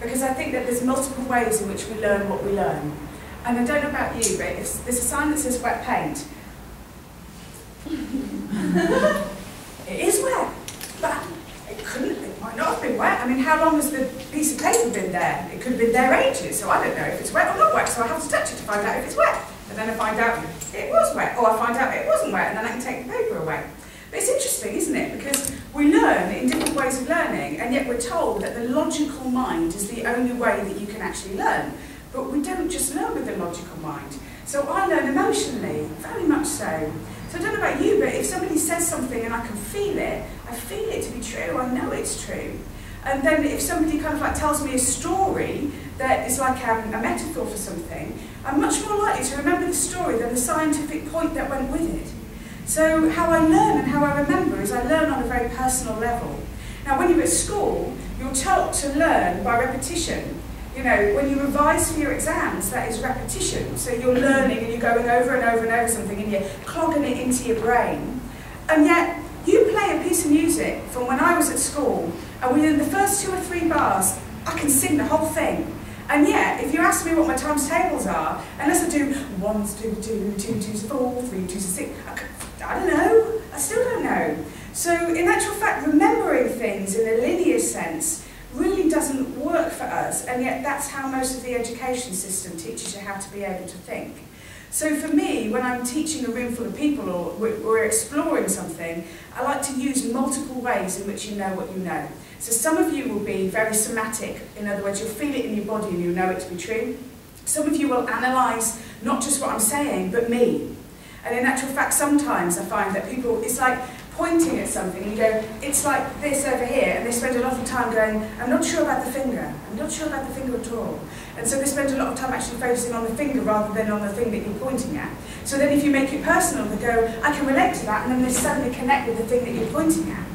because I think that there's multiple ways in which we learn what we learn. And I don't know about you, but if there's a sign that says wet paint, it is wet, but it might not have been wet. I mean, how long has the piece of paper been there? It could have been there ages, so I don't know if it's wet or not wet, so I have to touch it to find out if it's wet. And then I find out it was wet, or I find out it wasn't wet, and then I can take the paper away. But it's interesting, isn't it? Because we learn in different ways of learning, and yet we're told that the logical mind is the only way that you can actually learn. But we don't just learn with the logical mind. So I learn emotionally, very much so. So I don't know about you, but if somebody says something and I can feel it, I feel it to be true, I know it's true. And then if somebody kind of like tells me a story that is like a metaphor for something, I'm much more likely to remember the story than the scientific point that went with it. So how I learn and how I remember is I learn on a very personal level. Now when you're at school, you're taught to learn by repetition. You know, when you revise for your exams, that is repetition. So you're learning and you're going over and over and over something and you're clogging it into your brain. And yet, you play a piece of music from when I was at school, and within the first 2 or 3 bars, I can sing the whole thing. And yet, if you ask me what my times tables are, unless I do 1, 2, 2, 2, 2, 4, 3, 2, 6, I don't know. I still don't know. So in actual fact, remembering things in a linear sense really doesn't work for us, and yet that's how most of the education system teaches you how to be able to think. So for me, when I'm teaching a room full of people or we're exploring something, I like to use multiple ways in which you know what you know. So some of you will be very somatic, in other words, you'll feel it in your body and you'll know it to be true. Some of you will analyse not just what I'm saying, but me. And in actual fact, sometimes I find that people, it's like pointing at something and you go, it's like this over here, and they spend a lot of time going, I'm not sure about the finger, I'm not sure about the finger at all. And so they spend a lot of time actually focusing on the finger rather than on the thing that you're pointing at. So then if you make it personal, they go, I can relate to that, and then they suddenly connect with the thing that you're pointing at.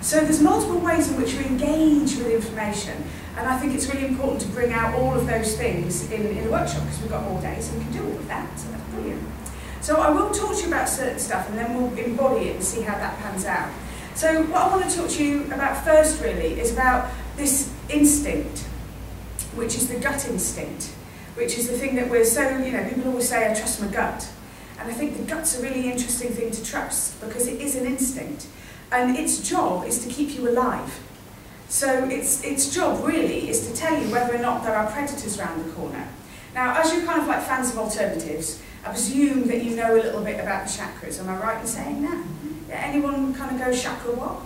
So there's multiple ways in which we engage with information, and I think it's really important to bring out all of those things in a workshop, because we've got all day, so we can do all of that, so that's brilliant. So I will talk to you about certain stuff, and then we'll embody it and see how that pans out. So what I want to talk to you about first, really, is about this instinct, which is the gut instinct, which is the thing that we're so, you know, people always say, I trust my gut. And I think the gut's a really interesting thing to trust, because it is an instinct. And its job is to keep you alive. So its job, really, is to tell you whether or not there are predators around the corner. Now, as you're kind of like fans of alternatives, I presume that you know a little bit about the chakras. Am I right in saying that? Yeah, anyone kind of go chakra what?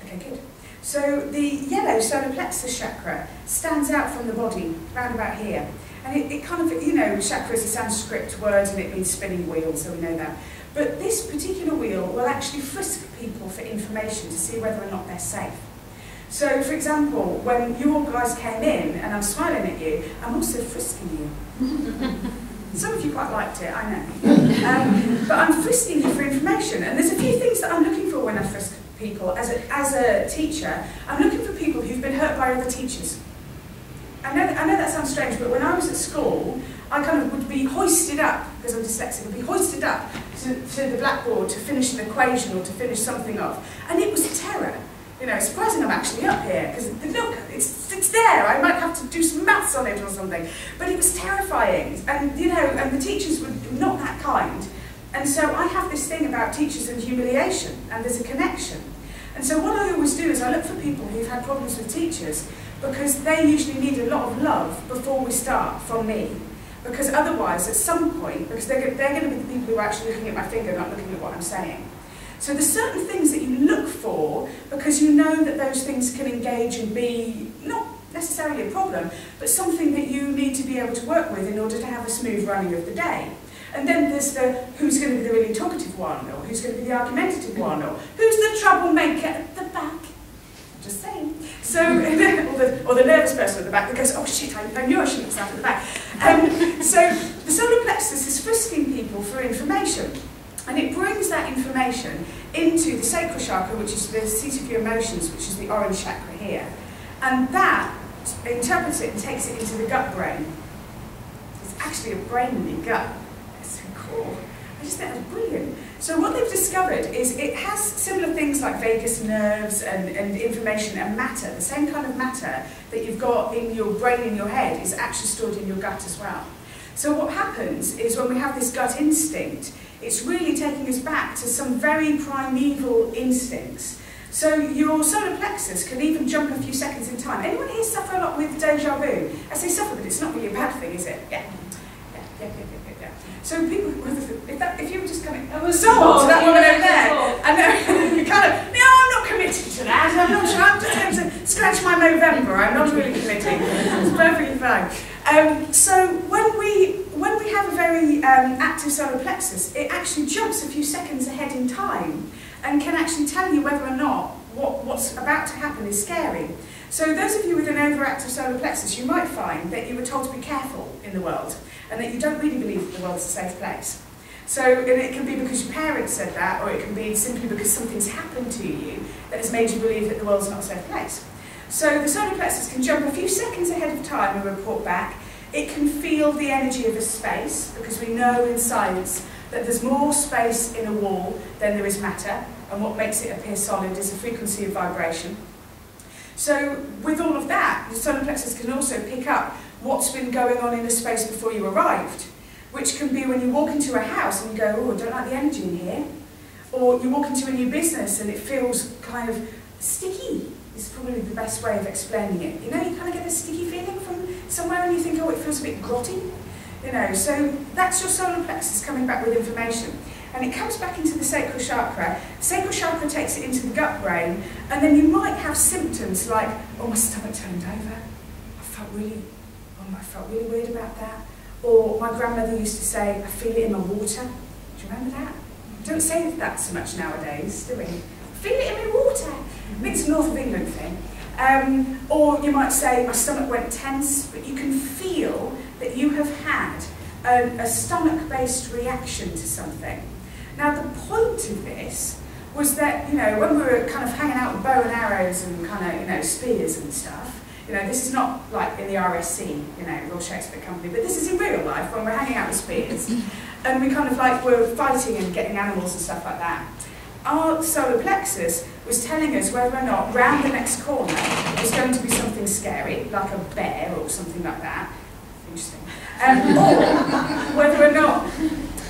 Okay, good. So the yellow solar plexus chakra stands out from the body, round about here. And it kind of, you know, chakra is a Sanskrit word and it means spinning wheel, so we know that. But this particular wheel will actually frisk people for information to see whether or not they're safe. So, for example, when you all guys came in and I'm smiling at you, I'm also frisking you. Some of you quite liked it, I know. But I'm frisking you for information, and there's a few things that I'm looking for when I frisk people. As a teacher, I'm looking for people who've been hurt by other teachers. I know that sounds strange, but when I was at school, I kind of would be hoisted up, because I'm dyslexic, would be hoisted up to the blackboard to finish an equation or to finish something off, and it was terror. You know, it's surprising I'm actually up here, because look, it's there, I might have to do some maths on it or something. But it was terrifying, and you know, and the teachers were not that kind. And so I have this thing about teachers and humiliation, and there's a connection. And so what I always do is I look for people who've had problems with teachers, because they usually need a lot of love before we start from me. Because otherwise, at some point, because they're going to be the people who are actually looking at my finger, not looking at what I'm saying. So there's certain things that you look for because you know that those things can engage and be not necessarily a problem, but something that you need to be able to work with in order to have a smooth running of the day. And then there's the who's going to be the really talkative one, or who's going to be the argumentative one, or who's the troublemaker at the back. Just saying. So, or the nervous person at the back that goes, oh shit, I knew I shouldn't have sat at the back. So the solar plexus is frisking people for information. And it brings that information into the sacral chakra, which is the seat of your emotions, which is the orange chakra here. And that interprets it and takes it into the gut brain. It's actually a brain in your gut. That's so cool. I just think that's brilliant. So what they've discovered is it has similar things like vagus nerves and information and matter. The same kind of matter that you've got in your brain, in your head, is actually stored in your gut as well. So what happens is when we have this gut instinct, it's really taking us back to some very primeval instincts. So your solar plexus can even jump a few seconds in time. Anyone here suffer a lot with deja vu? I say suffer, but it's not really a bad thing, is it? Yeah. So people, if you were just coming, I was sold to that woman over there. I know, you kind of, no, I'm not committed to that. I'm not sure, I'm just going to scratch my November. I'm not really committing. It's perfectly fine. So when we have a very active solar plexus, it actually jumps a few seconds ahead in time and can actually tell you whether or not what's about to happen is scary. So those of you with an overactive solar plexus, you might find that you were told to be careful in the world and that you don't really believe that the world's a safe place. So, and it can be because your parents said that, or it can be simply because something's happened to you that has made you believe that the world's not a safe place. So the solar plexus can jump a few seconds ahead of time and report back. It can feel the energy of a space, because we know in science that there's more space in a wall than there is matter, and what makes it appear solid is the frequency of vibration. So with all of that, the solar plexus can also pick up what's been going on in the space before you arrived, which can be when you walk into a house and you go, oh, I don't like the energy in here. Or you walk into a new business and it feels kind of sticky, is probably the best way of explaining it. You know, you kind of get a sticky feeling from somewhere and you think, oh, it feels a bit grotty. You know, so that's your solar plexus coming back with information. And it comes back into the sacral chakra. Sacral chakra takes it into the gut brain, and then you might have symptoms like, oh, my stomach turned over. I felt really weird about that. Or my grandmother used to say, I feel it in my water. Do you remember that? Don't say that so much nowadays, do we? Feel it in my water. I think it's a North of England thing. Or you might say, my stomach went tense, but you can feel that you have had a stomach-based reaction to something. Now, the point of this was that, you know, when we were kind of hanging out with bow and arrows and kind of, you know, spears and stuff, you know, this is not like in the RSC, you know, Royal Shakespeare Company, but this is in real life when we're hanging out with spears. And we kind of like were fighting and getting animals and stuff like that. Our solar plexus was telling us whether or not round the next corner was going to be something scary, like a bear or something like that. Interesting. Or whether or not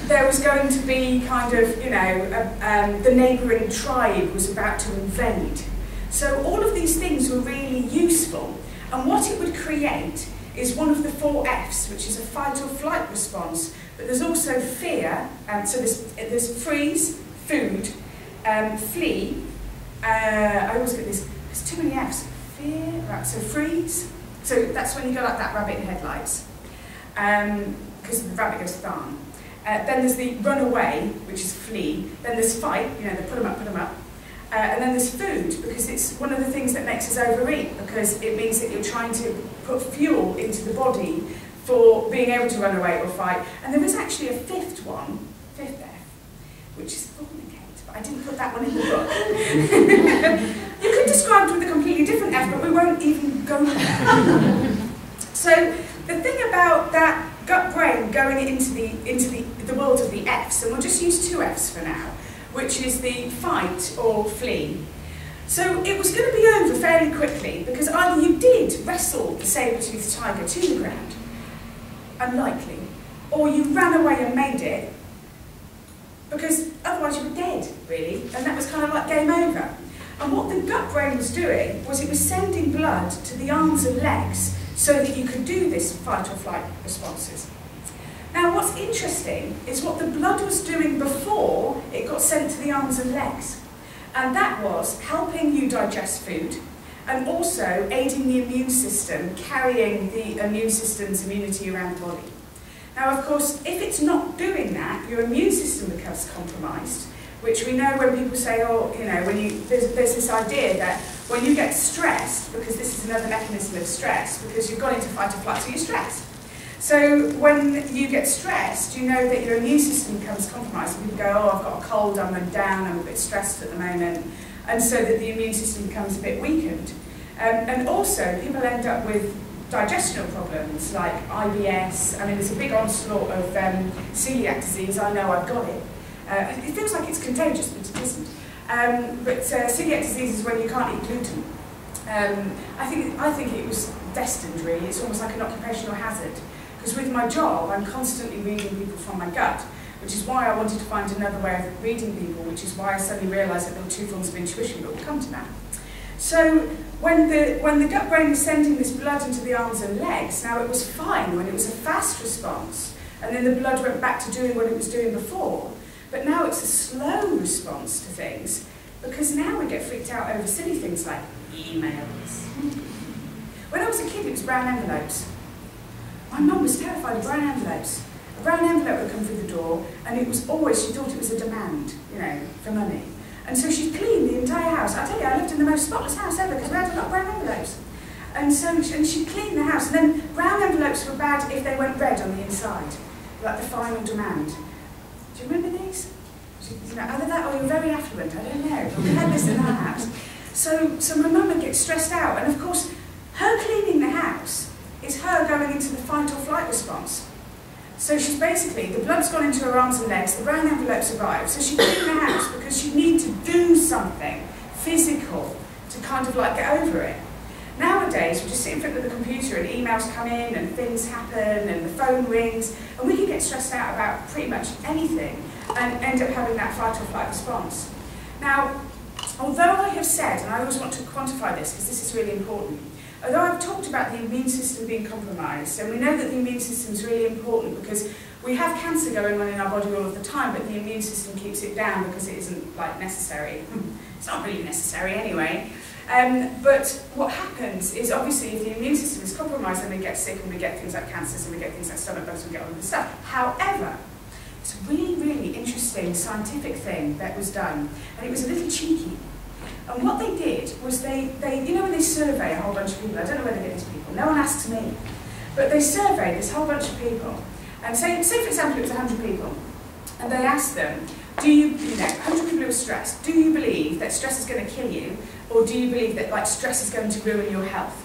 there was going to be kind of, you know, the neighbouring tribe was about to invade. So all of these things were really useful. And what it would create is one of the 4 Fs, which is a fight or flight response. But there's also fear, so there's freeze, food, flee. I always get this, there's too many Fs. Fear, right, so freeze. So that's when you go like that rabbit in headlights. Because the rabbit goes thumb. Then there's the run away, which is flee. Then there's fight, you know, the put 'em up. And then there's food, because it's one of the things that makes us overeat, because it means that you're trying to put fuel into the body for being able to run away or fight. And there is actually a 5th one, 5th F, which is fornicate, but I didn't put that one in the book. You could describe it with a completely different F, but we won't even go there. So the thing about that gut brain going into the world of the Fs, and we'll just use 2 Fs for now, which is the fight or flee. So it was going to be over fairly quickly, because either you did wrestle the saber-toothed tiger to the ground, unlikely, or you ran away and made it, because otherwise you were dead, really, and that was kind of like game over. And what the gut brain was doing was it was sending blood to the arms and legs so that you could do this fight or flight responses. Now what's interesting is what the blood was doing before it got sent to the arms and legs. And that was helping you digest food and also aiding the immune system, carrying the immune system's immunity around the body. Now of course, if it's not doing that, your immune system becomes compromised, which we know when people say, oh, you know, there's this idea that when you get stressed, because this is another mechanism of stress, because you've gone into fight or flight, so you're stressed. So when you get stressed, you know that your immune system becomes compromised. And people go, oh, I've got a cold, I'm down, I'm a bit stressed at the moment. And so that the immune system becomes a bit weakened. And also, people end up with digestional problems like IBS. I mean, there's a big onslaught of celiac disease. I know I've got it. It feels like it's contagious, but it isn't. But celiac disease is when you can't eat gluten. I think it was destined, really. It's almost like an occupational hazard. Because with my job, I'm constantly reading people from my gut, which is why I wanted to find another way of reading people, which is why I suddenly realised that there were two forms of intuition, but we'll come to that. So when the gut brain was sending this blood into the arms and legs, now it was fine when it was a fast response, and then the blood went back to doing what it was doing before. But now it's a slow response to things, because now we get freaked out over silly things like emails. When I was a kid, it was brown envelopes. My mum was terrified of brown envelopes. A brown envelope would come through the door, and it was always, she thought it was a demand, you know, for money. And so she'd clean the entire house. I tell you, I lived in the most spotless house ever, because we had a lot of brown envelopes. And so she'd clean the house, and then brown envelopes were bad if they went red on the inside, like the final demand. Do you remember these? You know, either that or you're very affluent, I don't know. But we had this in our house. So my mum would get stressed out, and of course, her cleaning the house is her going into the fight or flight response. So she's basically, the blood's gone into her arms and legs, the brown envelopes arrive, so she cleaned the house because she needed to do something physical to kind of like get over it. Nowadays, we just sit in front of the computer and emails come in and things happen and the phone rings, and we can get stressed out about pretty much anything and end up having that fight or flight response. Now, although I have said, and I always want to quantify this because this is really important, although I've talked about the immune system being compromised, and we know that the immune system is really important because we have cancer going on in our body all of the time, but the immune system keeps it down because it isn't like necessary. It's not really necessary anyway. But what happens is obviously if the immune system is compromised, then we get sick and we get things like cancers and we get things like stomach bugs and we get all of this stuff. However, it's a really, really interesting scientific thing that was done, and it was a little cheeky. And what they did was they you know when they survey a whole bunch of people, I don't know where they get these people, no one asks me, but they surveyed this whole bunch of people, and say for example it was 100 people, and they asked them, do you know, 100 people who are stressed, do you believe that stress is going to kill you, or do you believe that like stress is going to ruin your health?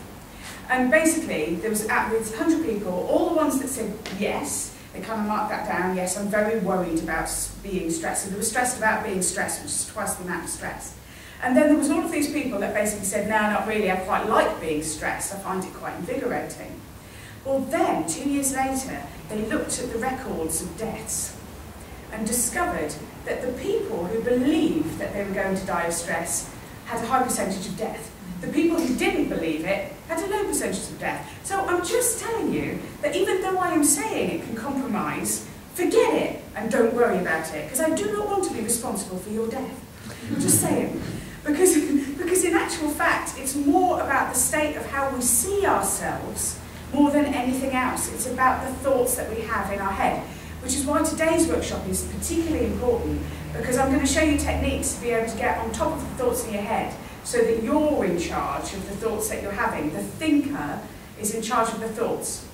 And basically, there was with 100 people, all the ones that said yes, they kind of marked that down, yes, I'm very worried about being stressed, and they were stressed about being stressed, which is twice the amount of stress. And then there was all of these people that basically said, no, not really, I quite like being stressed, I find it quite invigorating. Well then, 2 years later, they looked at the records of deaths and discovered that the people who believed that they were going to die of stress had a high percentage of death. The people who didn't believe it had a low percentage of death. So I'm just telling you that even though I am saying it can compromise, forget it and don't worry about it, because I do not want to be responsible for your death. I'm just saying. Because in actual fact, it's more about the state of how we see ourselves more than anything else. It's about the thoughts that we have in our head, which is why today's workshop is particularly important, because I'm going to show you techniques to be able to get on top of the thoughts in your head so that you're in charge of the thoughts that you're having. The thinker is in charge of the thoughts.